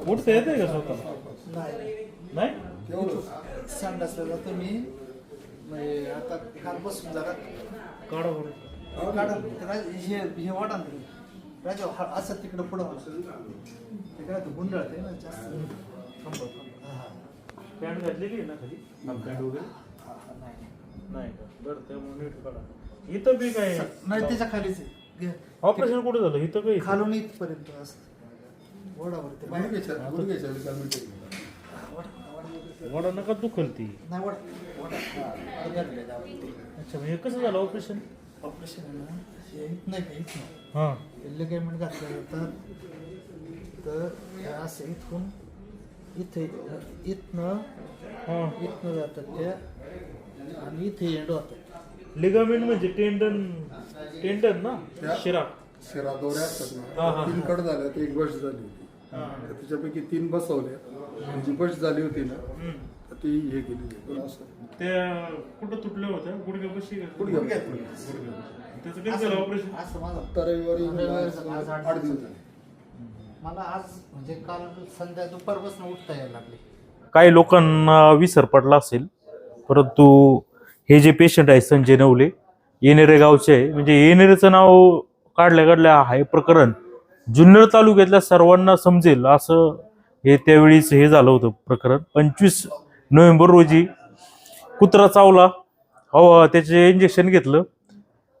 उठता येते का स्वतःला? नाही संडासला जातो मी म्हणजे आता काल बसून जरा काढा बरं. काढा हे वाटा राजा असं तिकडं पुढं ते काय गुंडाळते ना जास्त. पॅन्ट घातली की ना खाली पॅन्ट वगैरे नाही का? बरं त्यामुळे नीट काढा. इथं बी काय नाही त्याच्या खालीच ऑपरेशन कुठे झालं? इथं काही खालून इथपर्यंत असं वडावरती वडा नका दुखल ती. नाही वडा अच्छा म्हणजे कसं झालं ऑपरेशन? ऑपरेशन आहे ना हे इथं नाही का इथं हां लिगामेंट घातलं जातात तर हे असं इथून इथे इथनं हां इथनं जातात त्या आणि इथे एंड होतात. लिगामेंट म्हणजे टेंडन टेंडन ना शिरा शिरा दोऱ्या असतात हा, ना हा. 3 कट झाल्या तर 1 बस झाली होती. तर त्याच्यापैकी 3 बसवल्या. जी बस झाली होती ना तर ती हे केली असं ते कुठं तुटले होते गुडघे बशी गुडघ्यात. त्याचं काय झालं ऑपरेशन? असं माझं आता रविवारी आज 8 दिवस झाले. मला आज म्हणजे काल संध्या दुपारपासून उठता यायला लागले. काही लोकांना विसर पडला असेल परंतु हे जे पेशंट आहे संजय नवले येणेरे गावचे आहे. म्हणजे येणेरेचं नाव काढल्या हे प्रकरण जुन्नर तालुक्यातल्या सर्वांना समजेल असं हे त्यावेळीच हे झालं होतं प्रकरण. 25 नोव्हेंबर रोजी कुत्रा चावला, त्याचे इंजेक्शन घेतलं.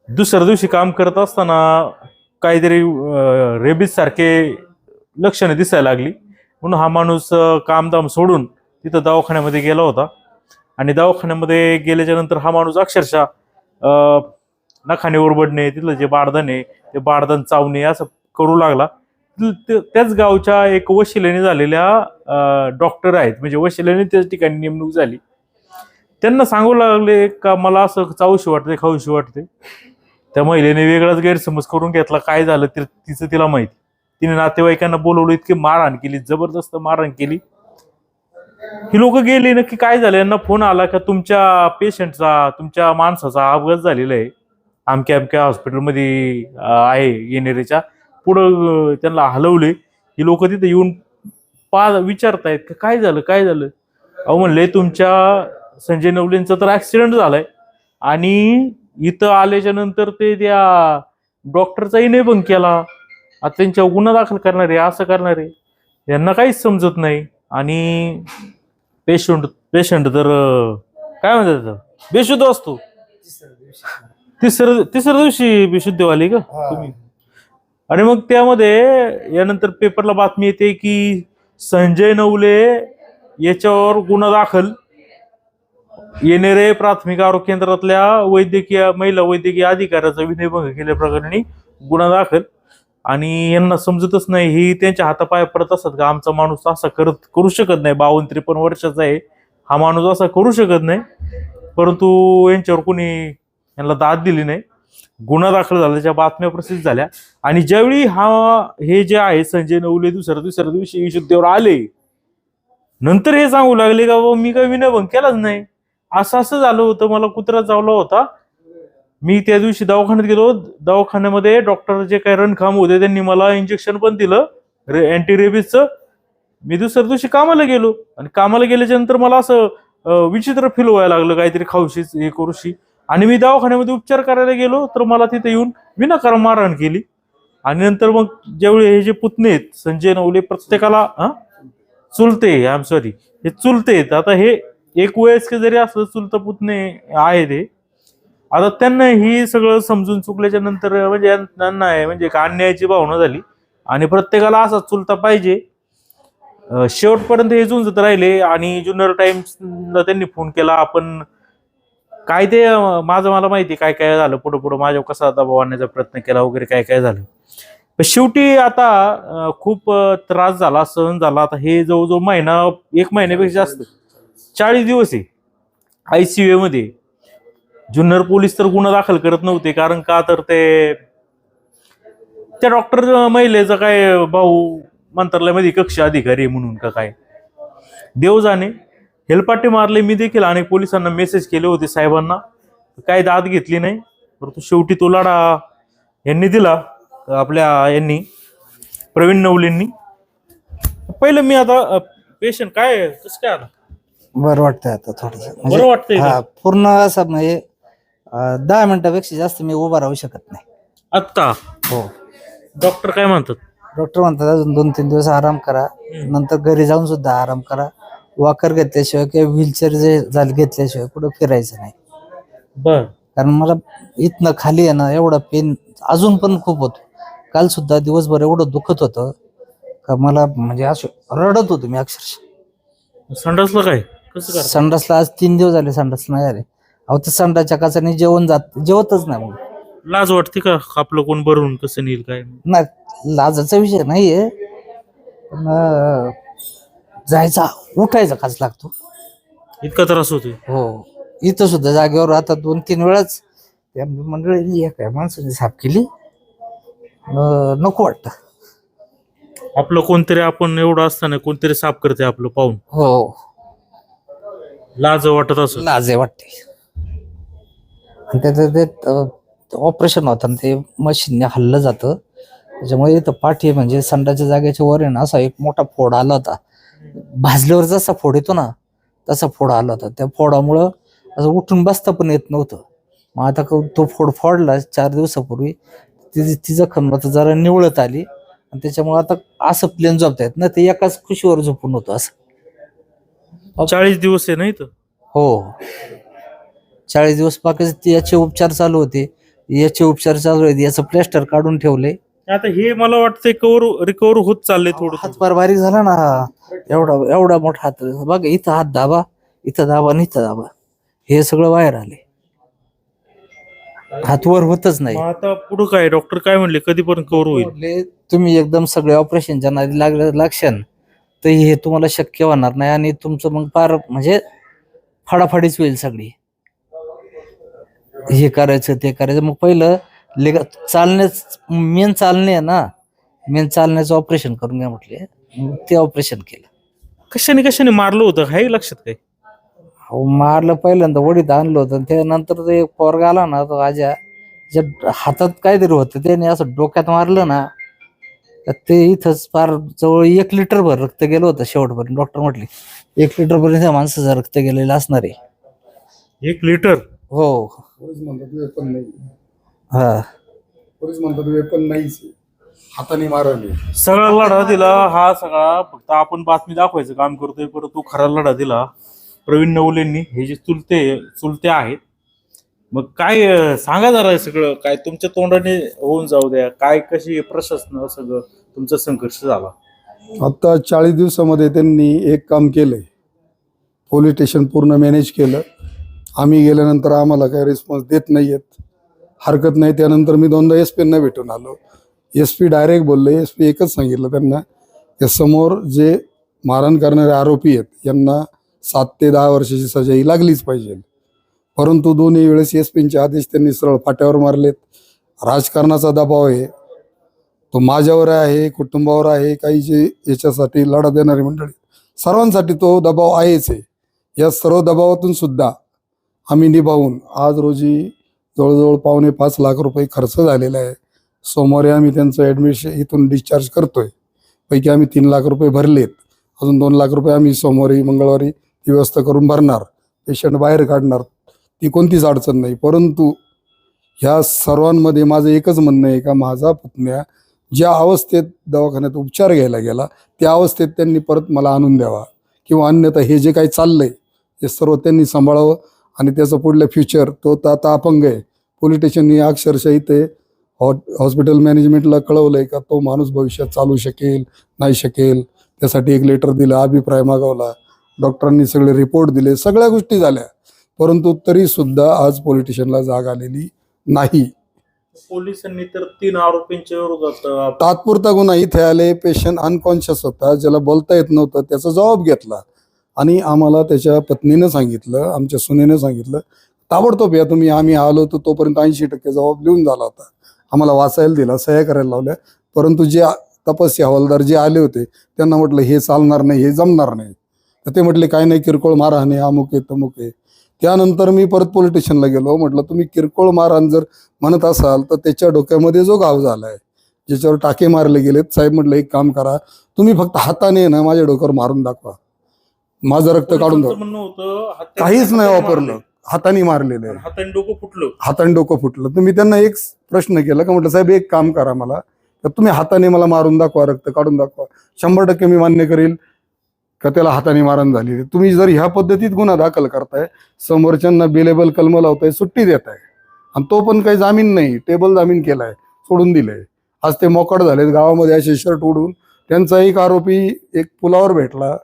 दुसऱ्या दिवशी काम करत असताना काहीतरी रेबीज सारखे लक्षणं दिसायला लागली म्हणून हा माणूस कामदाम सोडून तिथं दवाखान्यामध्ये गेला होता. आणि दवाखान्यामध्ये गेल्याच्या नंतर हा माणूस अक्षरशः नखाने ओरबडणे, तिथलं जे बारदान आहे ते बारदान चावणे असं करू लागला. त्याच गावच्या एक वशिलेने झालेल्या डॉक्टर आहेत, म्हणजे वशिलेने त्याच ठिकाणी नेमणूक झाली. त्यांना सांगू लागले का मला असं चावूशी वाटते खाऊशी वाटते. त्या महिलेने वेगळाच गैरसमज करून घेतला. काय झालं तिचं तिला माहिती. तिने नातेवाईकांना बोलवलं, इतकी मारहाण केली, जबरदस्त मारहाण केली. ही लोक गेली. नक्की काय झालं? यांना फोन आला का तुमच्या पेशंटचा तुमच्या माणसाचा अपघात झालेला आहे, अमक्या अमक्या हॉस्पिटलमध्ये आहे येणेरेच्या. पुढं त्यांना हलवले. ही लोक तिथे येऊन विचारतायत का काय झालं काय झालं. अहो म्हणले तुमच्या संजय नवलेंचा तर ऍक्सिडेंट झालाय आणि इथं आल्याच्या नंतर ते त्या डॉक्टरचाही नेबंग केला. आता त्यांच्यावर गुन्हा दाखल करणार आहे, असं करणार आहे. यांना काहीच समजत नाही. आणि पेशंट तर काय म्हणतात बेशुद्ध असतो. तिसऱ्या दिवशी बेशुद्ध वाली का तुम्ही? आणि मग त्यामध्ये यानंतर पेपरला बातमी येते की संजय नवले याच्यावर गुन्हा दाखल. येणेरे प्राथमिक आरोग्य केंद्रातल्या महिला वैद्यकीय अधिकाऱ्याचा विनयभंग केल्याप्रकरणी गुन्हा दाखल. आणि यांना समजतच नाही, ही त्यांच्या हातापाय पडत असतात का आमचा माणूस असा करू शकत नाही. 52-53 वर्षाचा आहे हा माणूस, असा करू शकत नाही. परंतु यांच्यावर कोणी यांना दाद दिली नाही. गुन्हा दाखल झाला, त्याच्या बातम्या प्रसिद्ध झाल्या. आणि ज्यावेळी हे जे आहे संजय नवले दुसऱ्या दिवशी विशुद्धीवर आले, नंतर हे सांगू लागले का मी काही विनयभंग केलाच नाही, असं झालं होतं, मला कुत्रा चावला होता, मी त्या दिवशी दवाखान्यात गेलो, दवाखान्यामध्ये डॉक्टर जे काही रणखाम होते त्यांनी मला इंजेक्शन पण दिलं अँटी रेबीजचं. मी दुसऱ्या दिवशी कामाला गेलो आणि कामाला गेल्याच्या नंतर मला असं विचित्र फील व्हायला लागलं, काहीतरी खाऊशीच हे करूशी. आणि मी दवाखान्यामध्ये उपचार करायला गेलो तर मला तिथे येऊन विनाकारण मारहाण केली. आणि नंतर मग ज्यावेळी हे जे पुतणे आहेत संजय नवले, प्रत्येकाला चुलते हे चुलते आहेत. आता हे एक वयस्क जरी असलं चुलत पुतणे आहेत हे. आता त्यांना ही सगळं समजून चुकल्याच्या नंतर म्हणजे त्यांना म्हणजे एक अन्यायाची भावना झाली आणि प्रत्येकाला असा चुलता पाहिजे. शेवटपर्यंत हे झुंजत राहिले. आणि जुन्नर टाइम्सला त्यांनी फोन केला. आपण काय ते मला माहिती काय काय झालं, पुढं माझ्यावर कसा दबाव आणण्याचा प्रयत्न केला वगैरे काय काय झालं. पण शेवटी आता खूप त्रास झाला, सहन झाला. आता हे जवळजवळ 1 महिन्यापेक्षा जास्त 40 दिवस आहे ICU मध्ये. जुन्नर पोलीस तर गुन्हा दाखल करत नव्हते, कारण का तर त्या डॉक्टर महिलेचा काय भाऊ मंत्रालयामध्ये कक्ष अधिकारी म्हणून का काय देव जाणे. हेलपाटे मारले. मी देखील अनेक पोलिसांना मेसेज केले होते, साहेबांना, काय दाद घेतली नाही. परंतु शेवटी तो लढा यांनी दिला, आपल्या प्रवीण नवलेंनी. पहिलं मी आता पेशंट काय कसं काय आला बरं वाटतंय आता थोडस बरं वाटतंय का? हा पूर्ण असं म्हणजे 10 मिनिटापेक्षा जास्त मी उभा राहू शकत नाही. आत्ता हो, डॉक्टर काय म्हणतात? डॉक्टर म्हणतात अजून 2-3 दिवस आराम करा, नंतर घरी जाऊन सुद्धा आराम करा. वॉकर घेतल्याशिवाय किंवा व्हीलचेअर जे झालं घेतल्याशिवाय कुठं फिरायचं नाही. बर कारण मला इथनं खाली आहे ना एवढा पेन अजून पण खूप होतो. काल सुद्धा दिवसभर एवढं दुखत होतं का मला म्हणजे असं रडत होतो मी अक्षरशः. संडासला काय कसं काय? संडासला आज 3 दिवस झाले संडास नाही आले. अहो ते संडासच्या काचाने जेवतच नाही मग. लाज वाटते का आपलं कोण भरून कसं नेईल काय? नाही लाजाचा विषय नाहीये पण जायचा उठायचा खास लागतो. इतका त्रास होतोय? हो, इथं सुद्धा जागेवर आता 2-3 वेळाच त्या मंडळींनी काय माणसाने साफ केली. नको वाटतं. आपलं कोणतरी आपण एवढं असताना कोणतरी साफ करते आपलं पाहून हो, लाज वाटत असं. लाजे वाटते. आणि त्याचं ते ऑपरेशन होतं ते मशीनने हल्लं जातं त्याच्यामुळे इथं पाठी म्हणजे संडाच्या जागेच्या वर आहे ना असा एक मोठा फोड आला होता. भाजल्यावर जसा फोड येतो ना तसा फोड आला होता. त्या फोडामुळं असं उठून बसता पण येत नव्हतं. मग आता तो फोड फोडला 4 दिवसापूर्वी. ती जखम आता जरा निवळत आली आणि त्याच्यामुळे आता असं प्लेन झोपता येत ना ते एकाच खुशीवर झोपून होतं असं. 40 दिवस आहे नाही तर हो, 40 दिवस बाकी याचे उपचार चालू होते. याचे उपचार चालू आहेत. याचं प्लॅस्टर काढून ठेवले. आता हे मला वाटतंय रिकवर होत चाललंय थोडं थोडं. हातपार बारीक झाला ना हा. एवढा मोठा हात बघ. इथं हात दाबा, इथं दाबा आणि इथं दाबा. हे सगळं बाहेर आले. हात वर होतच नाही. मग आता पुढं काय डॉक्टर काय म्हणले कधीपर्यंत कव्हर होईल? म्हटले, तुम्ही एकदम सगळे ऑपरेशनच्या नादी लागशाल तर हे तुम्हाला शक्य होणार नाही आणि तुमचं मग फार म्हणजे फाडाफाडीच होईल सगळी. हे करायचं ते करायचं. मग पहिलं मेन चालणे आहे ना, मेन चालण्याचं ऑपरेशन करून घ्या म्हटले. मग ते ऑपरेशन केलं. कशाने मारलं होतं हाय लक्षात काय? अहो मारलं पहिल्यांदा वडीत आणलं होतं. त्यानंतर ते पोरगा आला ना तो आजा ज्या हातात काहीतरी होतं त्याने असं डोक्यात मारलं ना तर ते इथंच फार जवळ 1 लिटर भर रक्त गेलं होतं शेवटपर्यंत. डॉक्टर म्हटले 1 लिटर पर्यंत त्या माणसाचं रक्त गेलेलं असणार आहे. 1 लिटर? हो, पोलीस म्हणतात वेपन नाही. हा, पोलीस म्हणतात वेपन नाहीच, हाताने मारले. सगळा लढा दिला हा सगळा फक्त आपण बातमी दाखवायचं काम करतोय परंतु खरा लढा दिला प्रवीण नवलेंनी. हे जे चुलते आहेत. मग काय सांगा जरा हे सगळं काय तुमच्या तोंडाने होऊन जाऊ द्या. काय कशी प्रशासन सगळं तुमचा संघर्ष झाला? आता 40 दिवसामध्ये त्यांनी एक काम केलंय. पोलीस स्टेशन पूर्ण मॅनेज केलं. आम्ही गेल्यानंतर आम्हाला काही रिस्पॉन्स देत नाहीयेत. हरकत नाही. त्यानंतर मी 2दा SP भेटून आलो. SP डायरेक्ट बोलले. SP एकच सांगितलं त्यांना या समोर जे मारहाण करणारे आरोपी आहेत यांना 7 ते 10 वर्षाची सजा ही लागलीच पाहिजे. परंतु दोन्ही वेळेस SPचे आदेश त्यांनी सरळ फाट्यावर मारलेत. राजकारणाचा दबाव आहे तो माझ्यावर आहे, कुटुंबावर आहे, काही जे याच्यासाठी लढा देणारी मंडळी सर्वांसाठी तो दबाव आहेच आहे. या सर्व दबावातून सुद्धा आम्ही निभावून आज रोजी जवळजवळ 5.25 लाख रुपये खर्च झालेला आहे. सोमवारी आम्ही त्यांचं ॲडमिशन इथून डिस्चार्ज करतोय. पैकी आम्ही 3 लाख रुपये भरलेत. अजून 2 लाख रुपये आम्ही सोमवारी मंगळवारी ती व्यवस्था करून भरणार. पेशंट बाहेर काढणार. ती कोणतीच अडचण नाही. परंतु ह्या सर्वांमध्ये माझं एकच म्हणणं आहे का माझा पुतण्या ज्या अवस्थेत दवाखान्यात उपचार घ्यायला गेला त्या अवस्थेत त्यांनी परत मला आणून द्यावा किंवा अन्यथा हे जे काही चाललंय हे सर्व त्यांनी सांभाळावं आणि त्याचं पुढलं फ्युचर तो तर आता अपंग आहे. पोलीस स्टेशननी अक्षरशः इथे हॉस्पिटल मॅनेजमेंटला कळवलंय का तो माणूस भविष्यात चालू शकेल नाही शकेल. त्यासाठी एक लेटर दिलं, अभिप्राय मागवला, डॉक्टरांनी सगळे रिपोर्ट दिले, सगळ्या गोष्टी झाल्या. परंतु तरी सुद्धा आज पोलीस स्टेशनला जाग आलेली नाही. पोलिसांनी तर 3 आरोपींच्या विरोधात तात्पुरता गुन्हा इथे आले. पेशंट अनकॉन्शियस होता, ज्याला बोलता येत नव्हतं, त्याचा जबाब घेतला आणि आम्हाला त्याच्या पत्नीनं सांगितलं, आमच्या सुनेनं सांगितलं ताबडतोब या तुम्ही. आम्ही आलो तर तोपर्यंत 80% जबाब लिहून झाला होता. आम्हाला वाचायला दिला, सह्या करायला लावल्या. परंतु जे तपासी हवालदार जे आले होते त्यांना म्हटलं हे चालणार नाही, हे जमणार नाही. तर ते म्हटले काय नाही, किरकोळ मारहाण आहे, अमुक आहे तमुक आहे. त्यानंतर मी परत पोलीस स्टेशनला गेलो. म्हटलं तुम्ही किरकोळ मारहाण जर म्हणत असाल तर त्याच्या डोक्यामध्ये जो घाव झालाय ज्याच्यावर टाके मारले गेलेत. साहेब म्हटलं एक काम करा, तुम्ही फक्त हाताने ना माझ्या डोक्यावर मारून दाखवा, माझं रक्त काढून पोलिसांचं दाखवा. म्हणणं होतं काहीच नाही हाताने वापरलं, मारलंय. हाताने मारलेलं आहे, हाताने डोकं फुटलं. हाताने डोकं फुटलं. तर मी त्यांना एक प्रश्न केला का म्हटलं साहेब एक काम करा, मला तर तुम्ही हाताने मला मारून दाखवा, रक्त काढून दाखवा. 100% मी मान्य करेल का त्याला हाताने मारण झाली. तुम्ही जर ह्या पद्धतीत गुन्हा दाखल करताय, समोरच्यांना बेलेबल कलम लावताय, सुट्टी देताय, आणि तो पण काही जामीन नाही, टेबल जामीन केलाय, सोडून दिलंय. आज ते मोकाट झालेत गावामध्ये असे शर्ट उडून. त्यांचा एक आरोपी एक पुलावर भेटला,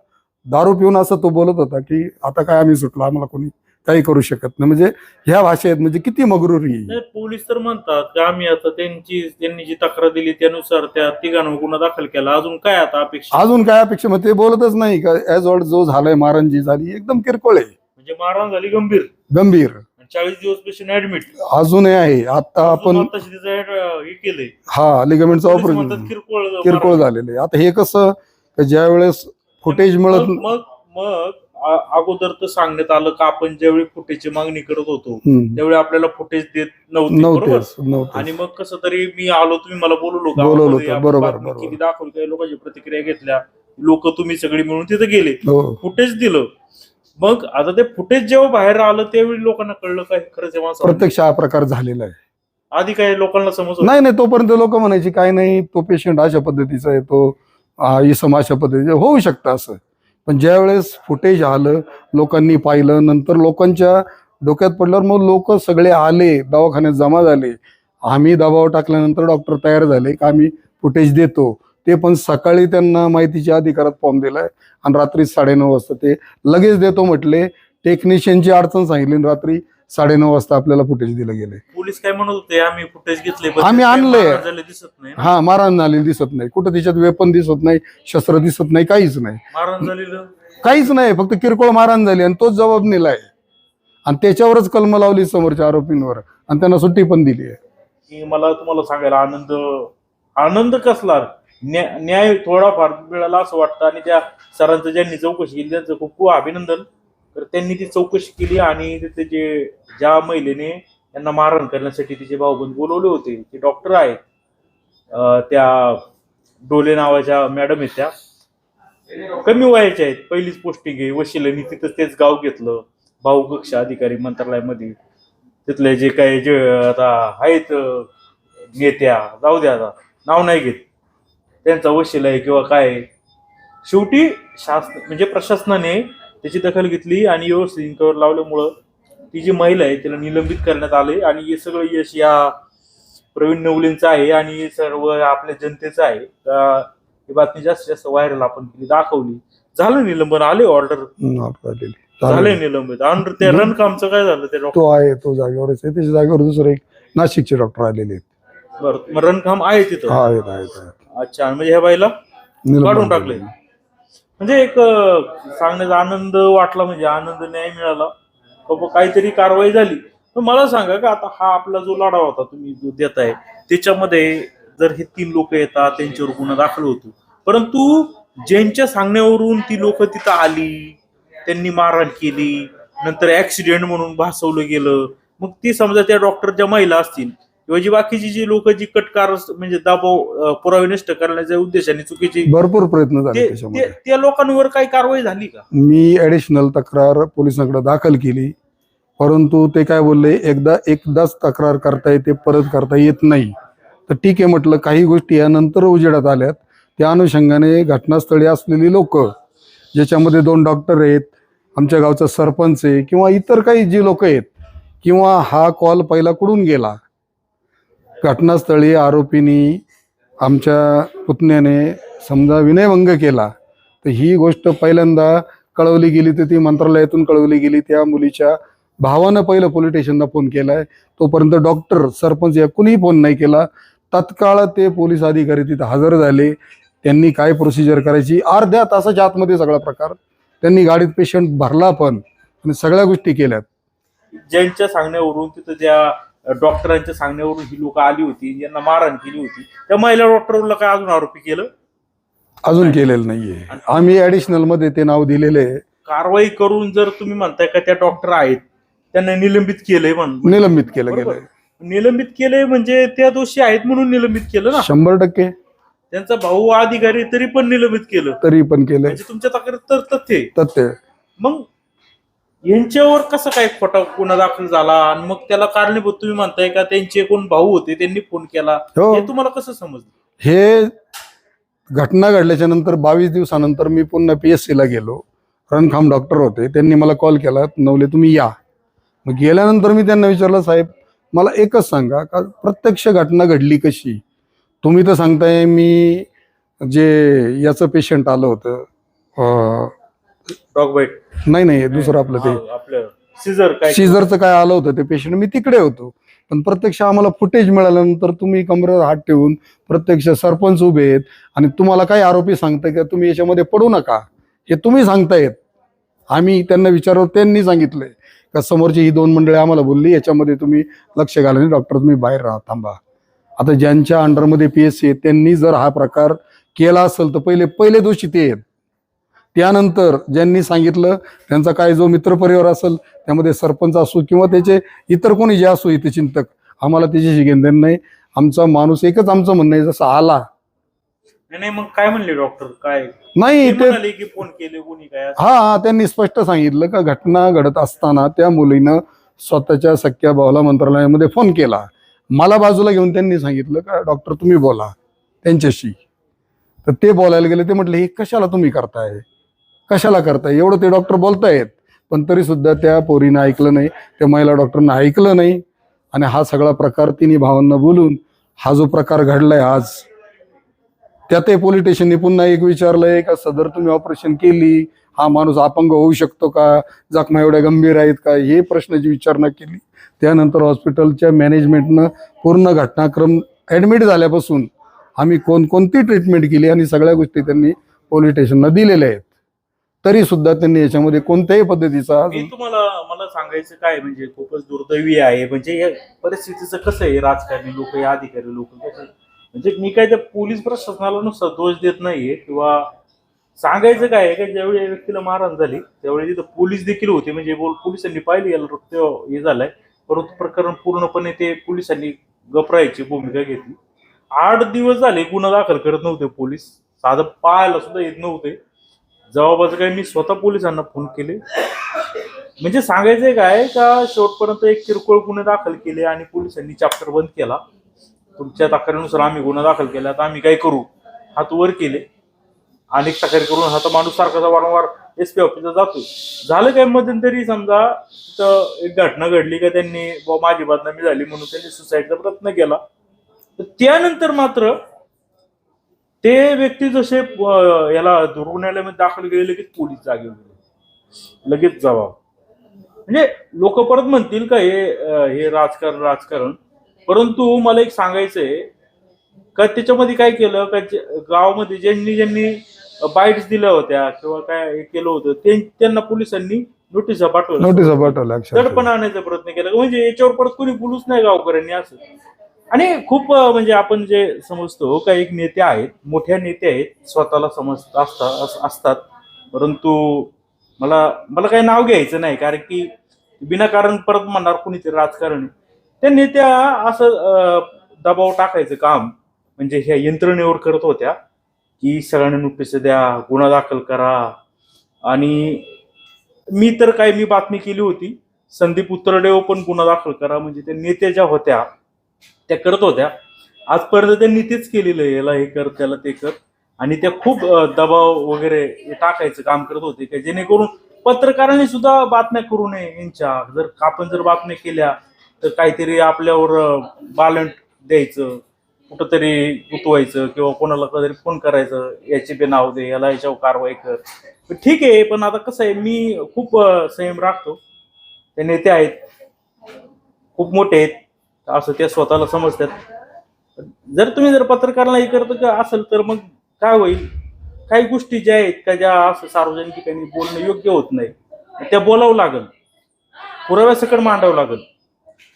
दारू पिऊन असं तो बोलत होता की आता काय आम्ही सुटलो, आम्हाला कोणी काही करू शकत नाही. म्हणजे ह्या भाषेत म्हणजे किती मगरुरी. नाही, पोलीस तर म्हणतात की आम्ही आता त्यांनी जी तक्रार दिली त्यानुसार त्या तिघांवर गुन्हा दाखल केला, अजून काय आता अपेक्षा? अजून काय अपेक्षा? मग ते बोलतच नाही का ऍज ऑल जो झालाय, मारण जी झाली एकदम किरकोळ आहे, म्हणजे मारहाण झाली गंभीर, गंभीर. 40 दिवस पेशंट ऍडमिट अजूनही आहे. आता आपण हे केलंय. हा लिगामेंटचं पोलीस ऑपरेशन म्हणतात किरकोळ किरकोळ झालेलं आहे. आता हे कसं ज्या वेळेस फुटेज मिळत मग मग अगोदर तर सांगण्यात आलं का आपण ज्यावेळी फुटेजची मागणी करत होतो त्यावेळी आपल्याला फुटेज देत नव्हते, बरोबर? नव्हते. आणि मग कसं तरी मी आलो, तुम्ही मला बोलवलं बोलवलो होतं, बरोबर. दाखवली, काही लोकांची प्रतिक्रिया घेतल्या, लोक तुम्ही सगळी मिळून तिथे गेले, हो. फुटेज दिलं. मग आता ते फुटेज जेव्हा बाहेर आलं त्यावेळी लोकांना कळलं काय खरंच जेव्हा प्रत्यक्ष हा प्रकार झालेला आहे. आधी काय लोकांना समज नाही, तोपर्यंत लोक म्हणायची काय नाही, तो पेशंट अशा पद्धतीचा आहे, तो इसम अशा पद्धतीचा होऊ शकतं असं. पण ज्या वेळेस फुटेज आलं, लोकांनी पाहिलं, नंतर लोकांच्या डोक्यात पडल्यावर मग लोक सगळे आले, दवाखान्यात जमा झाले. आम्ही दबाव टाकल्यानंतर डॉक्टर तयार झाले की आम्ही फुटेज देतो. ते पण सकाळी त्यांना माहितीच्या अधिकारात फॉर्म दिलाय आणि रात्री 9:30 वाजता ते लगेच देतो म्हटले. टेक्निशियनची अडचण सांगितली आणि रात्री 9:30 वाजता आपल्याला फुटेज दिलं गेले. पोलीस काय म्हणत होते, आम्ही फुटेज घेतले, आम्ही आणलंय. दिसत नाही, हा, मारहाण झालेली दिसत नाही, कुठं त्याच्यात वेपन दिसत नाही, शस्त्र दिसत नाही, काहीच नाही, मारहाण झालेलं काहीच नाही, फक्त किरकोळ मारहाण झाली आणि तोच जबाब नेलाय आणि त्याच्यावरच कलम लावली समोरच्या आरोपींवर आणि त्यांना सुट्टी पण दिली आहे. की मला तुम्हाला सांगायला आनंद कसला, न्याय थोडाफार मिळाला असं वाटतं. आणि त्या सरांचं ज्यांनी चौकशी केली त्यांचं खूप खूप अभिनंदन. तर त्यांनी ती चौकशी केली आणि तिथे ज्या महिलेने त्यांना मारहाण करण्यासाठी तिचे भाऊबंद बोलवले होते, ते डॉक्टर आहेत, त्या डोले नावाच्या मॅडम आहेत, त्या कमी वयाच्या आहेत, पहिलीच पोस्टिंग आहे वशिलेनी, तिथं तेच गाव घेतलं, भाऊ कक्ष अधिकारी मंत्रालयामध्ये. तिथले जे आता आहेत नेत्या, जाऊ द्या आता नाव नाही घेत, त्यांचा वशील आहे किंवा काय. शेवटी म्हणजे प्रशासनाने त्याची दखल घेतली आणि व्यवस्थित इंकवर लावल्यामुळं ती जी महिला आहे तिला निलंबित करण्यात आले. आणि हे सगळं यश या प्रवीण नवलेंचं आहे आणि सर्व आपल्या जनतेचं आहे. ही बातमी जास्तीत जास्त व्हायरल आपण केली, दाखवली, झालं निलंबन, आले ऑर्डर, झाले निलंबित. आणि त्या रणकामचं काय झालं? ते डॉक्टर तो आहे, तो जागेवरच आहे, त्याच्या जागेवर दुसरं एक नाशिकचे डॉक्टर आलेले आहेत. बरं, मग रणकाम आहे तिथं? आहेत. अच्छा, म्हणजे ह्या बाईला काढून टाकले. म्हणजे एक सांगण्याचा आनंद वाटला, म्हणजे आनंद, न्याय मिळाला, काहीतरी कारवाई झाली. तर मला सांगा का आता हा आपला जो लढा होता तुम्ही जो देताय त्याच्यामध्ये जर हे 3 लोक येतात त्यांच्यावर गुन्हा दाखल होतो, परंतु ज्यांच्या सांगण्यावरून ती लोक तिथं आली, त्यांनी मारहाण केली, नंतर ऍक्सिडेंट म्हणून भासवलं गेलं, मग ती समजा त्या डॉक्टरच्या महिला असतील किंवा जी बाकीची जी लोक जी कटकार म्हणजे दबाव पुरावे नष्ट करण्याच्या उद्देशाने चुकीची भरपूर प्रयत्न झाले त्याच्यामध्ये. त्या लोकांवर काही कारवाई झाली का? मी ऍडिशनल तक्रार पोलिसांकडे दाखल केली, परंतु ते काय बोलले, एकदाच तक्रार करता येते, परत करता येत नाही. तर ठीक आहे म्हटलं, काही गोष्टी यानंतर उजेडात आल्यात, त्या अनुषंगाने घटनास्थळी असलेली लोक, ज्याच्यामध्ये 2 डॉक्टर आहेत, आमच्या गावचा सरपंच आहे, किंवा इतर काही जी लोक आहेत, किंवा हा कॉल पहिला कुठून गेला, घटनास्थळी आरोपींनी आमच्या पुतण्याने समजा विनयभंग केला, तर ही गोष्ट पहिल्यांदा कळवली गेली, तर ती मंत्रालयातून कळवली गेली. त्या मुलीच्या भावानं पहिलं पोलीस स्टेशनला फोन केलाय, तोपर्यंत डॉक्टर, सरपंच या कुणीही फोन नाही केला. तत्काळ ते पोलीस अधिकारी तिथे हजर झाले. त्यांनी काय प्रोसिजर करायची, अर्ध्या तासाच्या आतमध्ये सगळा प्रकार, त्यांनी गाडीत पेशंट भरला पण आणि सगळ्या गोष्टी केल्यात. ज्यांच्या सांगण्यावरून तिथं त्या डॉक्टरांच्या सांगण्यावरून ही लोक आली होती, यांना मारहाण केली होती, त्या महिला डॉक्टरला काय अजून आरोपी केलं? अजून केलेलं नाहीये. आम्ही ऍडिशनल मध्ये ते नाव दिलेले आहे. कारवाई करून जर तुम्ही म्हणताय का त्या डॉक्टर आहेत त्यांना निलंबित केलंय, निलंबित केलं गेलंय. निलंबित केले म्हणजे त्या दोषी आहेत म्हणून निलंबित केलं ना. 100% त्यांचा भाऊ अधिकारी तरी पण निलंबित केलं तरी पण केलंय म्हणजे तुमच्या तक्रारीत तर तथ्य आहे. तथ्य. मग यांच्यावर कसं काय खोटा गुन्हा दाखल झाला आणि मग त्याला कारणीभूत तुम्ही म्हणताय का त्यांचे कोण भाऊ होते त्यांनी फोन केला, हो. हे तुम्हाला कसं समजलं? हे घटना घडल्याच्या नंतर 22 दिवसानंतर मी पुन्हा PSC ला गेलो. रणखाम डॉक्टर होते, त्यांनी मला कॉल केला, नवले तुम्ही या. मग गेल्यानंतर मी त्यांना विचारलं, साहेब मला एकच सांगा का प्रत्यक्ष घटना घडली कशी? तुम्ही तर सांगताय मी जे याचं पेशंट आलं होतं डॉग बाईट नाही दुसरं आपलं ते आपलं सीझर काय सीझरचं काय आलं होतं ते पेशंट, मी तिकडे होतो. पण प्रत्यक्ष आम्हाला फुटेज मिळाल्यानंतर तुम्ही कमरेवर हात ठेवून प्रत्यक्ष सरपंच उभे आहेत आणि तुम्हाला काही आरोपी सांगताय का तुम्ही याच्यामध्ये पडू नका, हे तुम्ही सांगतायत. आम्ही त्यांना विचारलं, त्यांनी सांगितलंय का समोरची ही 2 मंडळी आम्हाला बोलली याच्यामध्ये तुम्ही लक्ष घाला नाही, डॉक्टर तुम्ही बाहेर राहा, थांबा. आता ज्यांच्या अंडरमध्ये PSC आहे त्यांनी जर हा प्रकार केला असेल तर पहिले दोषी ते आहेत. त्यानंतर ज्यांनी सांगितलं त्यांचा काय जो मित्रपरिवार असेल त्यामध्ये सरपंच असो किंवा त्याचे इतर कोणी जे असो हितचिंतक, आम्हाला त्याच्याशी घेणं नाही. आमचा माणूस एकच आमचं म्हणणं आहे, जसं आला नाही. मग काय म्हणले डॉक्टर? काय नाही ते म्हणाले की फोन केले कोणी काय असं? हा त्यांनी स्पष्ट सांगितलं का घटना घडत असताना त्या मुलीनं स्वतःच्या सख्या भावाला मंत्रालयामध्ये फोन केला. मला बाजूला घेऊन त्यांनी सांगितलं का डॉक्टर तुम्ही बोला त्यांच्याशी. तर ते बोलायला गेले, ते म्हटले हे कशाला तुम्ही करताय, कशाला करताय, एवढं ते डॉक्टर बोलतायत. पण तरी सुद्धा त्या पोरीनं ऐकलं नाही, त्या महिला डॉक्टरनं ऐकलं नाही. आणि हा सगळा प्रकार तिन्ही भावांना बोलून हा जो प्रकार घडलाय आज, त्यातही पोलीस स्टेशनने पुन्हा एक विचारलंय का सदर तुम्ही ऑपरेशन केली, हा माणूस अपंग होऊ शकतो का, जखमा एवढ्या गंभीर आहेत का, हे प्रश्नाची विचारणा केली. त्यानंतर हॉस्पिटलच्या मॅनेजमेंटनं पूर्ण घटनाक्रम ॲडमिट झाल्यापासून आम्ही कोणती ट्रीटमेंट केली आणि सगळ्या गोष्टी त्यांनी पोलीस स्टेशनला दिलेल्या आहेत. तरी सुद्धा त्यांनी याच्यामध्ये कोणत्याही पद्धतीचा मी मला सांगायचं काय म्हणजे खूपच दुर्दैवी आहे. म्हणजे या परिस्थितीचं कसं आहे, राजकारणी लोक या अधिकारी लोक कसं, म्हणजे मी काय त्या पोलीस प्रशासनाला नुसता दोष देत नाहीये किंवा सांगायचं काय आहे का ज्यावेळी या व्यक्तीला मारहाण झाली त्यावेळी तिथं पोलीस देखील होते. म्हणजे पोलिसांनी पाहिले याला रक्त हे झालंय, परंतु प्रकरण पूर्णपणे ते पोलिसांनी गपरायची भूमिका घेतली. 8 दिवस झाले गुन्हा दाखल करत नव्हते पोलीस, साधं पाहायला सुद्धा येत नव्हते. जबाबाचं काय मी स्वतः पोलिसांना फोन केले. म्हणजे सांगायचंय काय का शेवटपर्यंत एक किरकोळ गुन्हे दाखल केले आणि पोलिसांनी चॅप्टर बंद केला. तुमच्या तक्रारीनुसार आम्ही गुन्हा दाखल केला, तर आम्ही काय करू, हात वर केले. अनेक तक्रारी करून हा तर माणूस सारखाचा वारंवार SP ऑफिसला जातो. झालं काय मध्यंतरी समजा तिथं एक घटना घडली का त्यांनी माझी बदनामी झाली म्हणून त्यांनी सुसाईडचा प्रयत्न केला. तर त्यानंतर मात्र ते व्यक्ती जसे याला रुग्णालयामध्ये दाखल केले लगेच पोलीस जागे गेले, लगेच जबाब. म्हणजे लोक परत म्हणतील का हे राजकारण. परंतु मला एक सांगायचंय का त्याच्यामध्ये काय केलं का गावामध्ये ज्यांनी बाईट्स दिल्या होत्या किंवा काय केलं होतं त्यांना पोलिसांनी नोटिसा पाठवल्या, तडपण आणण्याचा प्रयत्न केला. म्हणजे याच्यावर परत कोणी बोलूच नाही गावकऱ्यांनी असं. आणि खूप म्हणजे आपण जे समजतो का एक नेते आहेत, मोठ्या नेते आहेत, स्वतःला असतात. परंतु मला काही नाव घ्यायचं नाही कारण की विनाकारण परत म्हणणार कोणीतरी राजकारण. त्या नेत्या असं दबाव टाकायचं काम म्हणजे ह्या यंत्रणेवर करत होत्या की सगळ्यांना नोटीस द्या, गुन्हा दाखल करा. आणि मी बातमी केली होती, संदीप उत्तरडेव पण गुन्हा दाखल करा. म्हणजे त्या नेत्या ज्या होत्या त्या करत होत्या. आजपर्यंत त्यांनी तेच केलेलं आहे, याला हे कर त्याला ते कर. आणि त्या खूप दबाव वगैरे टाकायचं काम करत होते की जेणेकरून पत्रकारांनी सुद्धा बातम्या करू नये यांच्या. आपण जर बातम्या केल्या तर काहीतरी आपल्यावर बालंट द्यायचं, कुठंतरी गुतवायचं किंवा कोणाला कधी फोन करायचं, याचे बे नाव दे, याला याच्यावर कारवाई कर. ठीक आहे, पण आता कसं आहे मी खूप संयम राखतो. ते नेते आहेत, खूप मोठे आहेत, असं त्या स्वतःला समजतात. जर पत्रकाराला हे करत का असेल तर मग काय होईल, काही गोष्टी ज्या आहेत का ज्या असं सार्वजनिक ठिकाणी बोलणं योग्य होत नाही, त्या बोलावं लागेल, पुराव्यासकट मांडावं लागेल.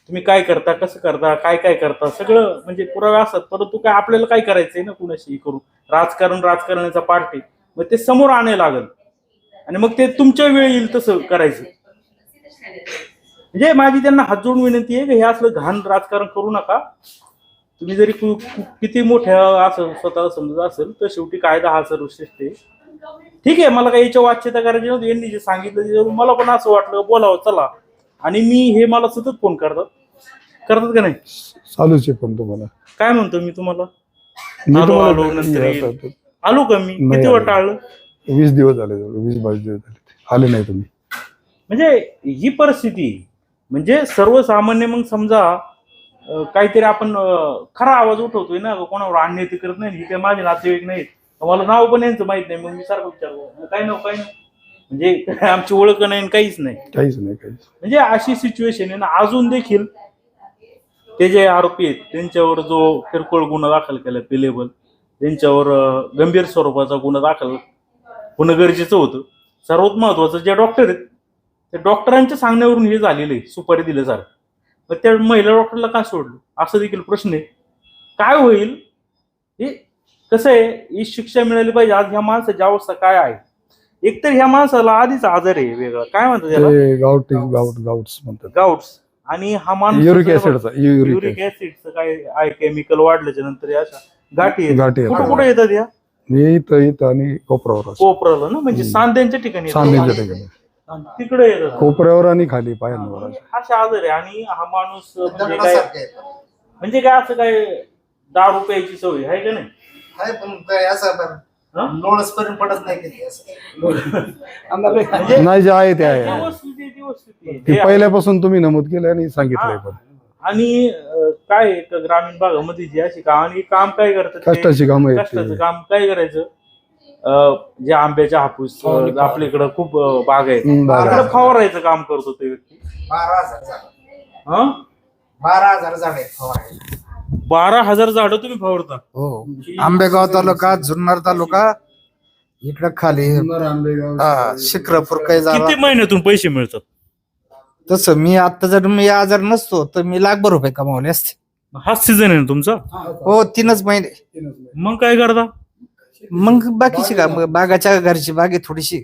तुम्ही काय करता, कसं करता, काय करता, सगळं म्हणजे पुरावे असतात. परंतु काय आपल्याला काय करायचंय ना कुणाशी करू, राजकारणाचा पार्टी, मग ते समोर आणायला लागेल आणि मग ते तुमच्या वेळ येईल तसं करायचं. म्हणजे माझी त्यांना हात जोडून विनंती आहे की हे असलं घाण राजकारण करू नका. तुम्ही जरी किती मोठ्या असं स्वतःला समजत असेल तर शेवटी कायदा हा सर्वश्रेष्ठ आहे. ठीक आहे, मला काही याच्या वाच्यता करायची नव्हती. यांनी जे सांगितलं त्याच्यावर मला पण असं वाटलं बोलावं चला. आणि मी हे मला सतत फोन करतात का नाही? चालूच आहे. पण तुम्हाला काय म्हणतो मी तुम्हाला? मी आलो तुम्हाला नंतर येईल. आलो का मी? किती वेळ टाळलं? 20 दिवस झाले, 20-22 दिवस झाले आले नाही तुम्ही. म्हणजे ही परिस्थिती म्हणजे सर्वसामान्य. मग समजा काहीतरी आपण खरा आवाज उठवतोय ना, कोणावर अन्याय ते करत नाही. हे काही माझे नातेवाईक नाहीत, मला नाव पण यांचं माहित नाही. मग मी सारखं विचारतो काय नाव काय नाही, म्हणजे आमची ओळख नाही काहीच नाही. म्हणजे अशी सिच्युएशन आहे ना. अजून देखील ते जे आरोपी आहेत त्यांच्यावर जो किरकोळ गुन्हा दाखल केला पेलेबल, त्यांच्यावर गंभीर स्वरूपाचा गुन्हा दाखल होणं गरजेचं होतं. सर्वात महत्वाचं जे डॉक्टर आहेत त्या डॉक्टरांच्या सांगण्यावरून हे झालेलं आहे, सुपारी दिल्यासारखं. मग त्या महिला डॉक्टरला का सोडलं असं देखील प्रश्न आहे. काय होईल हे कसं आहे, ही शिक्षा मिळाली पाहिजे. आज ह्या माणसाची अवस्था काय आहे? एकतर ह्या माणसाला आधीच आजार आहे वेगळा, काय म्हणतात त्याला, गाउट्स. आणि हा माणूस युरिक ऍसिडचं काय आहे, केमिकल वाढल्याच्या नंतर अशा गाठी कुठं कुठे येतात या? इथं आणि कोपऱ्याला ना, म्हणजे सांध्यांच्या ठिकाणी तिकडे येतात, कोपऱ्यावर आणि खाली पायांवर अशा आजार आहे. आणि हा माणूस म्हणजे काय असं काय दारू प्यायची सवय आहे का नाही? पण काय असं लोळस पर्यंत पडत नाही कधी नाही. जे आहे ते आहे, व्यवस्थित ते पहिल्यापासून तुम्ही नमूद केलं आणि सांगितलंय. पण आणि काय ग्रामीण भागामध्ये जी अशी काम आणि काम काय करतात, कष्टाची काम आहेत. कष्टाचं काम काय करायचं, जे आंब्याच्या हापूस आपल्याकडं खूप बाग आहेत, तिकडे फवारायचं काम करतो ते व्यक्ती. 12,000 झाड आहेत फवारायला. 12,000 झाडं तुम्ही फवारता? हो. आंबेगाव तालुका, जुन्नर तालुका, इकडं खाली शिक्रपूर काही झालं. किती महिन्यातून पैसे मिळतात? तसं मी आता जर मी आजार नसतो तर मी लाखभर रुपये कमावले असते. हाच सीझन आहे ना तुमचा? हो, 3च महिने. मग काय करता? मग बाकीची काम, बागाच्या घरची बाग आहे थोडीशी,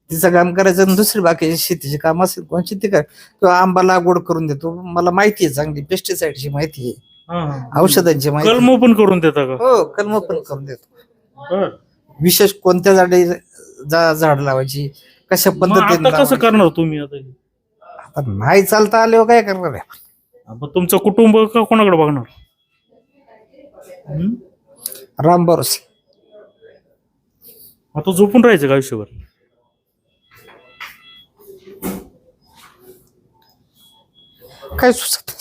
तिचं काम करायचं. आणि दुसरी बाकीची शेतीचे काम असेल कोणची ती काय, किंवा आंबा लागवड करून देतो. मला माहिती आहे चांगली, पेस्टिसाइडची माहिती आहे, औषधांची माहिती. कलम पण करून देता का? हो, कलम पण करून देतो. विशेष कोणत्या झाड लावायची, कशा पद्धतीने कसं करणार तुम्ही आता? आता नाही चालता आल्यावर काय करणार आहे? तुमचं कुटुंब का कोणाकडे बघणार? राम भरोसे. आता झोपून राहायचं का आयुष्यभर? काय सुचत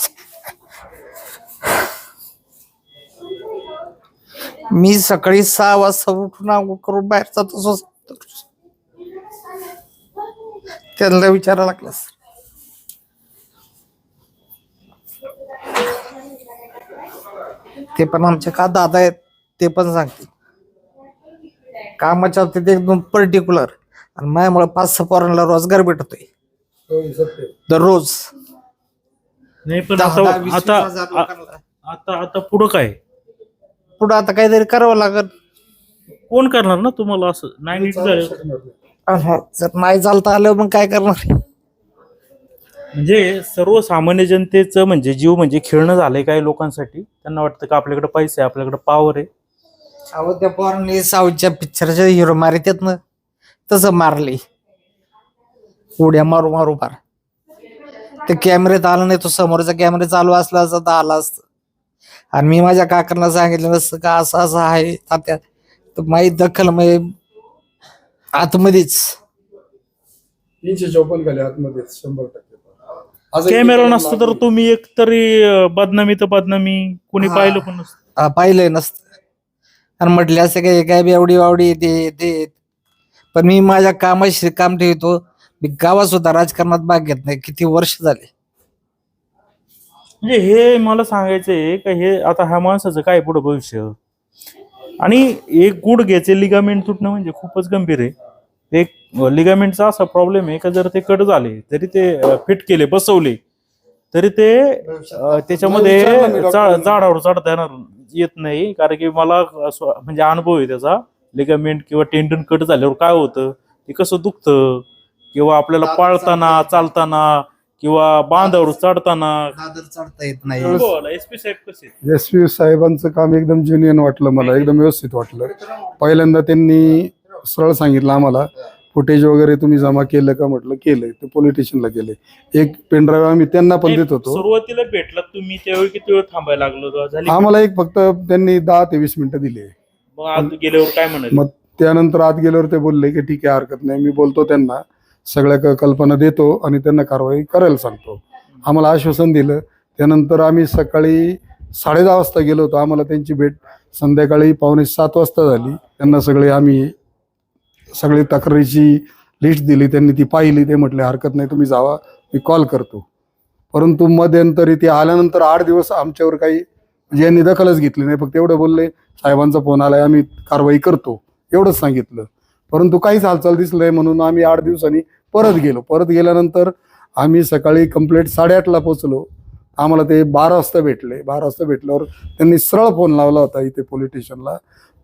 मी सकाळी 6 वाजता उठून आंघोळ करून बाहेर जातो. त्यांना विचारायला लागलास. ते पण आमचे का दादा आहेत, ते पण सांगतील कामाच्या बाबतीत एकदम पर्टिक्युलर. आणि माझ्यामुळे 5-6 पोरांना रोजगार भेटतोय दररोज. नाही पण आता पुढं काय? पुढं आता काहीतरी करावं लागल. कोण करणार ना तुम्हाला? असं नाही नीट झालं जर नाही चालता आलं मग काय करणार? म्हणजे सर्वसामान्य जनतेचं म्हणजे जीव म्हणजे खेळणं झालंय काही लोकांसाठी. त्यांना वाटतं का आपल्याकडे पैसे आहे, आपल्याकडे पॉवर आहे. अहो, त्या पोरांनी साऊथच्या पिक्चरच्या हिरो मारितात ना, तसं मारले, उड्या मारू मारू पार. ते कॅमेऱ्यात आलं नाही, तो समोरचा कॅमेरा चालू असला असता तर आला असत. आणि मी माझ्या काकांना सांगितलं नसतं का असं असं आहे तात्या, तर माझी दखल म्हणजे आतमध्येच 354 खाली आतमध्येच 100%. कॅमेरा नसतं तर तुम्ही एक तरी बदनामी तर बदनामी कोणी पाहिलं पण नसतं. पाहिलंय नसतं. आणि म्हटले असं काय एवढी वावडी येते. पण मी माझ्या कामाशी काम ठेवतो. मी गावात सुद्धा राजकारणात भाग घेत नाही. किती वर्ष झाले. म्हणजे हे मला सांगायचंय का हे आता ह्या माणसाचं काय पुढे भविष्य. आणि एक गुडघ्याचे लिगामेंट तुटणं म्हणजे खूपच गंभीर आहे. एक लिगामेंटचा असा प्रॉब्लेम आहे का जर ते कट झाले तरी ते फिट केले बसवले तरी ते त्याच्यामध्ये झाडावर चढता येत नाही. कारण की मला म्हणजे अनुभव आहे त्याचा. लिगामेंट किंवा टेंडन कट झाल्यावर काय होतं, ते कसं दुखतं, किंवा आपल्याला पाळताना चालताना किंवा बांधावर चढताना दादर चढता येत नाही. एसपी साहेब कसे एस साहेबांचं काम एकदम जेन्युइन वाटलं मला, एकदम व्यवस्थित वाटलं. पहिल्यांदा त्यांनी सरळ सांगितलं आम्हाला, फुटेज वगैरे तुम्ही जमा केलं का? म्हटलं केलंय. ते पोलीस स्टेशनला गेले. एक पेनड्राईव्ह आम्ही त्यांना पण देत होतो. सुरुवातीला भेटला तुम्ही त्यावेळी किती वेळ थांबायला लागलो झाली? आम्हाला एक फक्त त्यांनी 10 ते 20 मिनिटं दिले. मग आत गेल्यावर काय म्हणाले? मग त्यानंतर आत गेल्यावर ते बोलले की ठीक आहे, हरकत नाही, मी बोलतो त्यांना, सगळ्या कल्पना देतो आणि त्यांना कारवाई करायला सांगतो. आम्हाला आश्वासन दिलं. त्यानंतर आम्ही सकाळी 10:30 वाजता गेलो होतो. आम्हाला त्यांची भेट संध्याकाळी 6:45 वाजता झाली. त्यांना सगळी तक्रारीची लिस्ट दिली. त्यांनी ती पाहिली. ते म्हटले हरकत नाही, तुम्ही जावा, मी कॉल करतो. परंतु मध्यंतरी ते आल्यानंतर 8 दिवस आमच्यावर काही म्हणजे यांनी दखलच घेतली नाही. फक्त एवढं बोलले, साहेबांचा फोन आलाय, आम्ही कारवाई करतो, एवढंच सांगितलं. परंतु काहीच हालचाल दिसलं नाही. म्हणून आम्ही 8 दिवसांनी परत गेलो. परत गेल्यानंतर आम्ही सकाळी कंप्लेंट 8:30ला पोहोचलो. आम्हाला ते 12 वाजता भेटले. 12 वाजता भेटल्यावर त्यांनी सरळ फोन लावला होता इथे पोलीस स्टेशनला,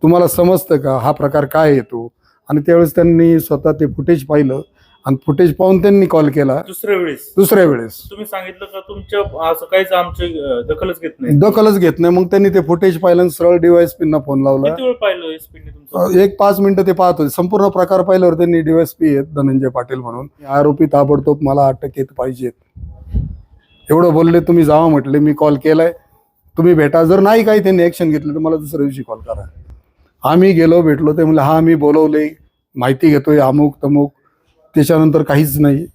तुम्हाला समजतं का हा प्रकार काय येतो? आणि त्यावेळेस त्यांनी स्वतः ते फुटेज पाहिलं आणि फुटेज पाहून त्यांनी कॉल केला. दुसऱ्या वेळेस तुम्ही सांगितलं का तुमच्या असं काहीच आमची दखलच घेत नाही? दखलच घेत नाही. मग त्यांनी ते फुटेज पाहिलं आणि सरळ DYSP फोन लावला. किती वेळ पाहिलं एसपीने तुमचं? एक 5 मिनिटं ते पाहत होते. संपूर्ण प्रकार पाहिल्यावर त्यांनी DYSP आहेत धनंजय पाटील म्हणून, आरोपी ताबडतोब मला अटक येत पाहिजेत एवढं बोलले. तुम्ही जावा म्हटले, मी कॉल केलाय, तुम्ही भेटा. जर नाही काही त्यांनी ऍक्शन घेतली तर मला दुसऱ्या दिवशी कॉल करा. आम्ही गेलो, भेटलो. ते म्हणले हा मी बोलवले, माहिती घेतोय, अमुक तमुक. त्याच्यानंतर काहीच नाही.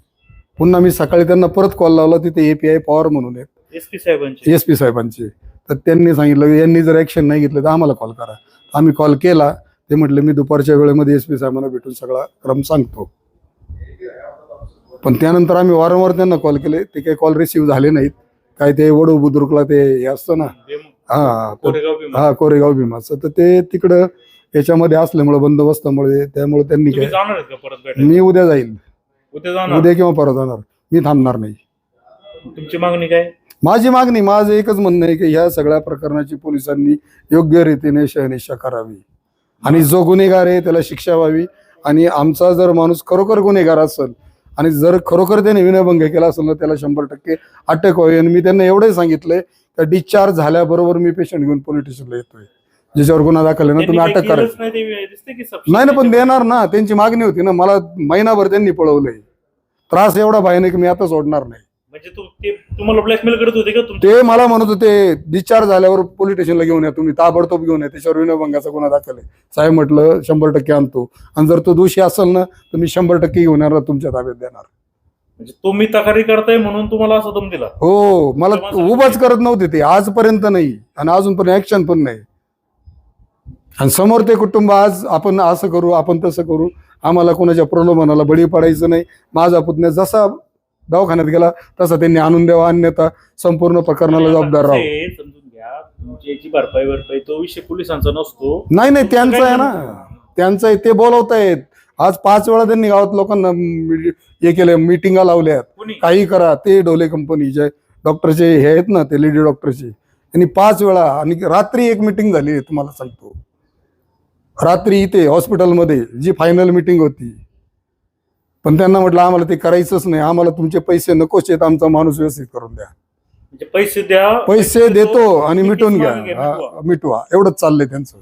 पुन्हा मी सकाळी त्यांना परत कॉल लावला. तिथे API पवार म्हणून आहेत, एसपी साहेबांचे. तर त्यांनी सांगितलं यांनी जर ऍक्शन नाही घेतलं तर आम्हाला कॉल करा. आम्ही कॉल केला. ते म्हटले मी दुपारच्या वेळेमध्ये SP साहेबांना भेटून सगळा क्रम सांगतो. पण त्यानंतर आम्ही वारंवार त्यांना कॉल केले, ते काही कॉल रिसिव्ह झाले नाहीत. काय ते वडू बुद्रुकला ते हे असतं ना, कोरेगाव भीमाचं, तर ते तिकडं याच्यामध्ये असल्यामुळे बंदोबस्तामुळे, त्यामुळे त्यांनी काय, मी उद्या जाईल, उद्या किंवा परवा जाणार, मी थांबणार नाही. तुमची मागणी काय? माझं एकच म्हणणं आहे की ह्या सगळ्या प्रकरणाची पोलिसांनी योग्य रीतीने शहानिशा करावी आणि जो गुन्हेगार आहे त्याला शिक्षा व्हावी. आणि आमचा जर माणूस खरोखर गुन्हेगार असेल आणि जर खरोखर त्याने विनयभंग केला असेल ना, त्याला 100% अटक व्हावी. आणि मी त्यांना एवढंही सांगितलंय की डिस्चार्ज झाल्याबरोबर मी पेशंट घेऊन पोलीस स्टेशनला येतोय, ज्याच्यावर गुन्हा दाखल आहे ना तुम्ही अटक करा. नाही ना, पण देणार ना, त्यांची मागणी होती ना. मला महिनाभर त्यांनी पळवलंय. त्रास एवढा भयानक मी आता सोडणार नाही. म्हणजे तुम्हाला ब्लॅकमेल करत होते का? ते मला म्हणत होते डिस्चार्ज झाल्यावर पोलीस स्टेशनला घेऊन या, तुम्ही ताबडतोब घेऊन या, त्याच्यावर विनयभंगाचा गुन्हा दाखल आहे. साहेब म्हटलं 100% आणतो, आणि जर तो दोषी असेल ना तर मी 100% घेऊन येणार, तुमच्या ताब्यात देणार. म्हणजे तुम्ही तक्रारी करताय म्हणून तुम्हाला असं दम दिला? हो, मला उभाच करत नव्हते ते आजपर्यंत नाही, आणि अजूनपर्यंत ऍक्शन पण नाही. आणि समोर ते कुटुंब आज आपण असं करू, आपण तसं करू, आम्हाला कोणाच्या प्रलोभनाला बळी पडायचं नाही. माझा पुतण्या जसा दवाखान्यात गेला तसा त्यांनी आणून द्यावा, अन्यथा संपूर्ण प्रकरणाला जबाबदार राहू. समजून घ्या, तुमची याची भरपाई तो विषय पोलिसांचा नसतो. नाही त्यांचा आहे ना, त्यांचं आहे, ते बोलवतायत. आज 5 वेळा त्यांनी गावात लोकांना हे केलं, मिटिंगा लावल्यात, काही करा. ते डोले कंपनी जे डॉक्टरचे हे आहेत ना, ते लेडी डॉक्टरचे, त्यांनी 5 वेळा. आणि रात्री एक मिटिंग झाली तुम्हाला सांगतो, रात्री इथे हॉस्पिटलमध्ये जी फायनल मिटिंग होती. पण त्यांना म्हटलं आम्हाला ते करायचंच नाही, आम्हाला तुमचे पैसे नकोच आहेत, आमचा माणूस व्यवस्थित करून द्या. म्हणजे पैसे द्या, पैसे देतो आणि मिटून घ्या, मिटवा, एवढंच चाललंय त्यांचं.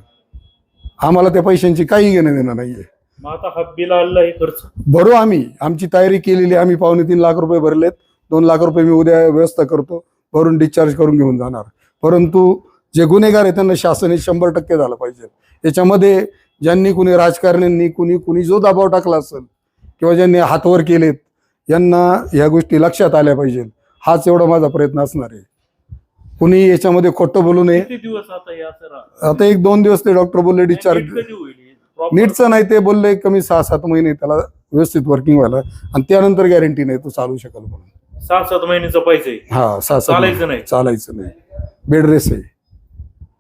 आम्हाला त्या पैशांची काही घेणं देणं नाहीये. आता हा बिल आलेला हे खर्च भरू आम्ही, आमची तयारी केलेली. आम्ही 2.25 लाख रुपये भरलेत. 2 लाख रुपये मी उद्या व्यवस्था करतो, भरून डिस्चार्ज करून घेऊन जाणार. परंतु जे गुन्हेगार आहे त्यांना शासन 100% झालं पाहिजे. याच्यामध्ये ज्यांनी कुणी राजकारण्यांनी कुणी जो दबाव टाकला असेल किंवा ज्यांनी हातवर केलेत, यांना ह्या गोष्टी लक्षात आल्या पाहिजेत. हाच एवढा माझा प्रयत्न असणार आहे. कुणी याच्यामध्ये खोटं बोलू नये. आता 1-2 दिवस ते डॉक्टर बोलले डिस्चार्ज नीटचं नाही, ते बोलले कमी 6-7 महिने त्याला व्यवस्थित वर्किंग व्हायला, आणि त्यानंतर गॅरंटी नाही तो चालू शकेल म्हणून. 6-7 महिन्याचा पैसे? हा, 6-7 चालायचं नाही, बेड रेस आहे.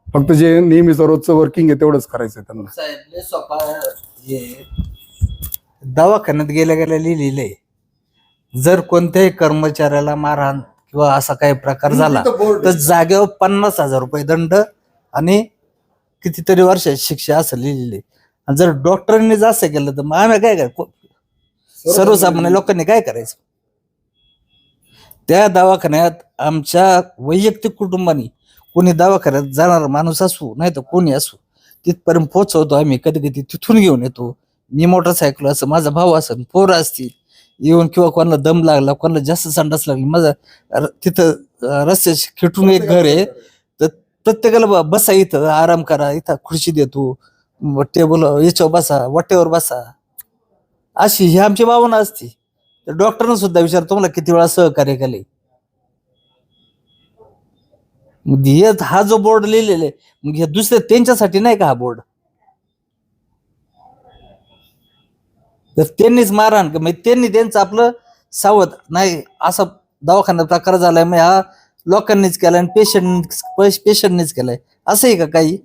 फक्त जे नेहमीचं रोजचं वर्किंग आहे तेवढंच करायचं त्यांना. दवाखान्यात गेल्या लिहिलेलं आहे, जर कोणत्याही कर्मचाऱ्याला मारहाण किंवा असा काही प्रकार झाला तर जागेवर 50,000 रुपये दंड आणि कितीतरी वर्षाची शिक्षा असं लिहिलेली. आणि जर डॉक्टरांनी जास्त केलं तर मग आम्ही काय सर्वसामान्य लोकांनी काय करायचं? त्या दवाखान्यात आमच्या वैयक्तिक कुटुंबानी कोणी दवाखान्यात जाणार माणूस असू नाही तर कोणी असू तिथपर्यंत पोहोचवतो आम्ही. कधी कधी तिथून घेऊन येतो. मी मोटरसायकल असं, माझा भाऊ असेल, पोरं असतील येऊन, किंवा कोणाला दम लागला, कोणाला जास्त संडास लागली, माझा तिथं रस्त्याची खिटून एक घर आहे, तर प्रत्येकाला बसा, इथं आराम करा, इथं खुर्ची देतो, टेबल याच्यावर बसा, वाटेवर बसा, अशी ही आमची भावना असते. तर डॉक्टरनं सुद्धा विचार तुम्हाला किती वेळा सहकार्य केले. मग हा जो बोर्ड लिहिलेला आहे, मग हे दुसऱ्या त्यांच्यासाठी नाही का हा बोर्ड? तर त्यांनीच मारहाण म्हणजे त्यांनी त्यांचं आपलं सावध नाही असा दवाखान्यात प्रकार झालाय, मग हा लोकांनीच केलाय आणि पेशंटनीच केलाय, असं आहे का काही?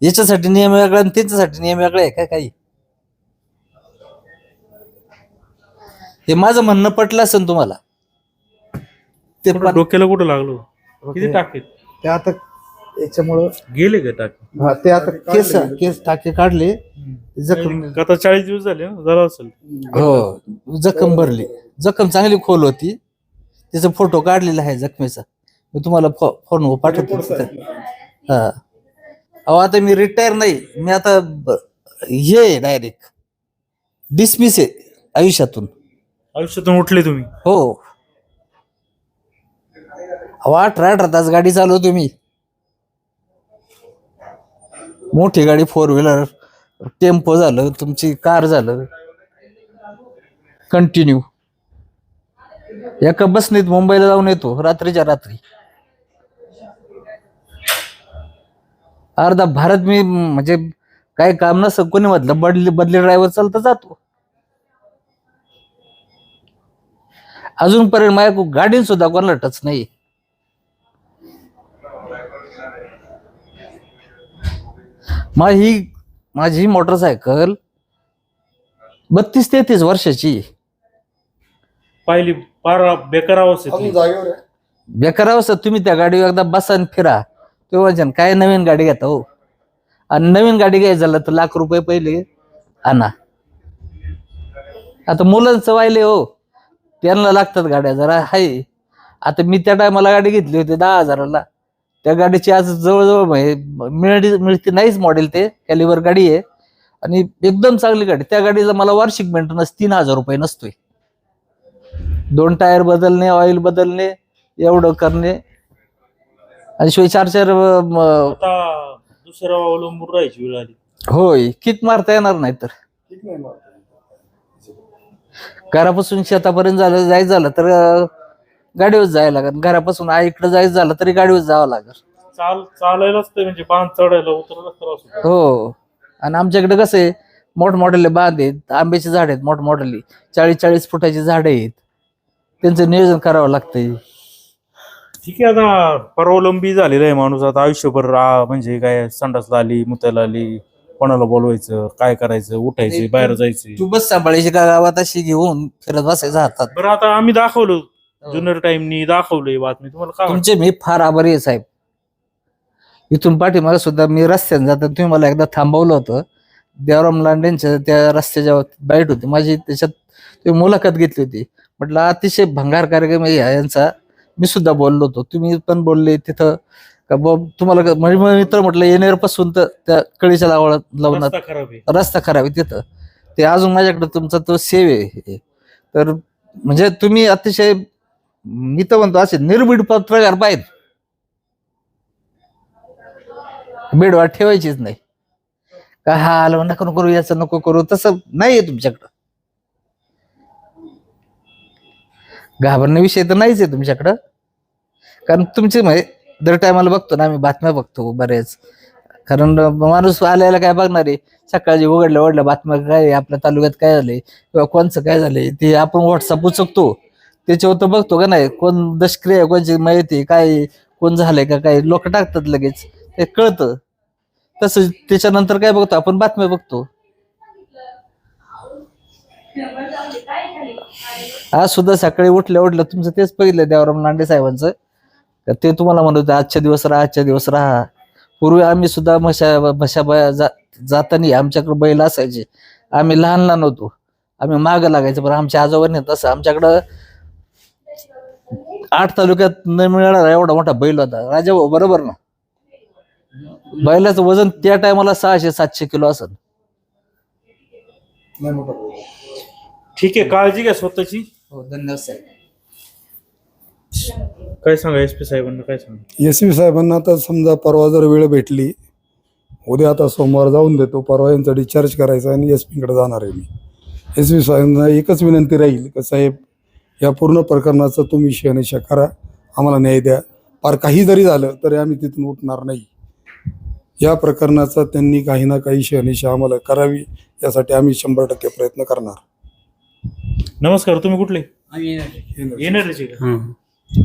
याच्यासाठी नियम वेगळा आणि त्यांच्यासाठी नियम वेगळा आहे का काही? हे माझं म्हणणं पटलं असेल तुम्हाला. ते डोक्याला कुठं लागलो? किती टाके ते आता याच्यामुळं गेले का टाके? ते आता केस टाके काढले, जखम आता 40 दिवस झाले ना, जरा असेल. हो, जखम भरली, जखम चांगली खोल होती, त्याचा फोटो काढलेला आहे जखमेचा, मी तुम्हाला फोन पाठवतो तिथं. हा, अहो आता मी रिटायर नाही, मी आता हे डायरेक्ट डिसमिस आहे आयुष्यातून. आयुष्यातून उठले तुम्ही? हो, अहो 18 तास गाडी चालवतो मी, मोठी गाडी, 4 व्हीलर, टेम्पो झालं, तुमची कार झालं, कंटिन्यू एका बसनीत मुंबईला जाऊन येतो रात्रीच्या रात्री. अर्धा भारत मी म्हणजे काय काम नसतं, कोणी म्हटलं बदली ड्रायव्हर चालतं जातो. अजूनपर्यंत माझ्या गाडीन सुद्धा कोणाला टच नाही. माझी मोटरसायकल 32-33 वर्षाची, पाहिली फार बेकार अवस्थेतली. जागेवर आहे. बेकार अवस्था. तुम्ही त्या गाडीवर एकदा बसा आणि फिरा, तेव्हा काय नवीन गाडी घेता हो. आणि नवीन गाडी घ्यायचं झालं तर ₹1,00,000 पहिले आणा. आता मुलांचं वाहिले हो, त्यांना लागतात गाड्या जरा हाय. आता मी त्या टायमाला गाडी घेतली होती 10,000ला, त्या गाडीची आज जवळजवळ मिळते नाहीच मॉडेल, ते कॅलिबर गाडी आहे आणि एकदम चांगली गाडी. त्या गाडीला मला वार्षिक मेंटेनन्स ₹3,000 नसतोय. 2 टायर बदलणे, ऑइल बदलणे, एवढं करणे, आणि शिवाय 4-4 आता दुसऱ्या अवलंबून राहायची वेळ आली. होय, किक मारता येणार नाही. तर घरापासून शेतापर्यंत जायचं झालं तर गाडीवर जायला लागेल, घरापासून आईकडे जायचं झालं तरी गाडीवर जावं लागेल. चालायलाच ते म्हणजे बांध चढायला उतरायला त्रास होतो. हो, आणि आमच्याकडे कसं आहे, मोठमोठे बांध आहेत, आंब्याची झाड आहेत, मोठमोठली 40-40 फुटाची झाडं आहेत, त्यांचं नियोजन करावं लागतंय. ठीक आहे, आता परावलंबी झालेला आहे माणूस आता आयुष्यभर. म्हणजे काय, संडासला आली, मुतायला आली, कोणाला बोलवायचं, काय करायचं, उठायचं, बाहेर जायचं. तू बस सांभाळायची का गावात अशी घेऊन फिरत बसायचं हातात. बरं, आता आम्ही दाखवलं, जुन्नर टाइमनी दाखवलंय बातमी, तुम्हाला काय तुमचे मी फार आभारी आहे साहेब. इथून पाठीमागे सुद्धा मी रस्त्याने जाताना तुम्ही मला एकदा थांबवलं होतं, देवराम लांडेंच्या त्या रस्त्याच्या बाईट होती माझी, त्याच्यात तुम्ही मुलाखत घेतली होती. म्हटलं अतिशय भंगार कार्यक्रम आहे यांचा. मी सुद्धा बोललो होतो, तुम्ही पण बोलले तिथं का तुम्हाला म्हणजे मित्र म्हटलं येणेरपासून तर त्या कळीच्या लावण्यात रस्ता खराब आहे. रस्ता खराब आहे तिथं, ते अजून माझ्याकडे तुमचा तो सेव आहे. तर म्हणजे तुम्ही अतिशय, मी तर म्हणतो असे निर्भीड पत्रकार पाहिजे, बेडवाट ठेवायचीच नाही का, हा आलं नको करू, याचं नको करू, तसं नाहीये तुमच्याकडं. घाबरणे विषय तर नाहीच आहे तुमच्याकडं, कारण तुमचे म्हणजे दर टायमाला बघतो ना आम्ही, बातम्या बघतो बऱ्याच. कारण माणूस आल्याला काय बघणार आहे, सकाळची उघडल्या बातम्या काय आहे, आपल्या तालुक्यात काय झालंय किंवा कोणचं काय झालंय ते आपण व्हॉट्सअप उचकतो, त्याच्यावर तर बघतो का नाही, कोण दशक्रिया, कोणची माहिती काय, कोण झालंय का काय, लोक टाकतात लगेच, ते कळतं. तसं त्याच्यानंतर काय बघतो आपण, बातम्या बघतो. आज सुद्धा सकाळी उठल्या तुमचं तेच बघितलं देवराम लांडे साहेबांचं, ते तुम्हाला म्हणत होते आजच्या दिवस राहा. पूर्वी आम्ही सुद्धा म्हशा जाताना आमच्याकडे बैल असायचे, आम्ही लहान होतो, आम्ही मागं लागायचं, पण आमच्या आजोबांनी तसं आमच्याकडं 8 तालुक्यात न मिळणारा एवढा मोठा बैल होता राजा भाऊ, बरोबर ना? बैलाचं वजन त्या टायमाला 600-700 किलो असेल. ठीक आहे, काळजी घ्या स्वतःची. हो, धन्यवाद साहेब. काय सांगा SP साहेबांना, काय सांगा? SP साहेबांना आता समजा परवा जर वेळ भेटली, उद्या आता सोमवार जाऊन देतो, परवा यांचा डिस्चार्ज करायचा आणि SP कडे जाणार आहे मी. SP साहेबांना एकच विनंती राहील की साहेब, या पूर्ण प्रकरणाचं तुम्ही शहानिशा करा, आम्हाला न्याय द्या. फार काही जरी झालं तरी आम्ही तिथून उठणार नाही. या प्रकरणाचा त्यांनी काही ना काही शहानिशा आम्हाला करावी, यासाठी आम्ही 100% प्रयत्न करणार. नमस्कार, तुम्ही कुठले? येणारचे का?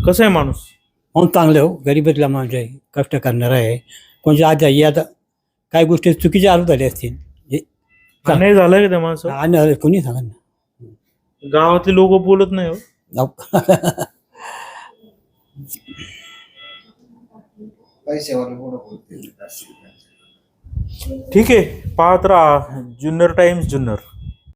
कसं आहे माणूस? चांगलं हो, गरिबीतला माणूस आहे, कष्ट करणारा आहे. कोणत्या आधी आता काही गोष्टी चुकीच्या आरोप झाले असतील, अन्याय झालाय का त्या माणसावर? आणि कोणी सांगा ना. गावातले लोक बोलत नाही हो. ठीक आहे, पाहत राहा जुन्नर टाइम्स जुन्नर.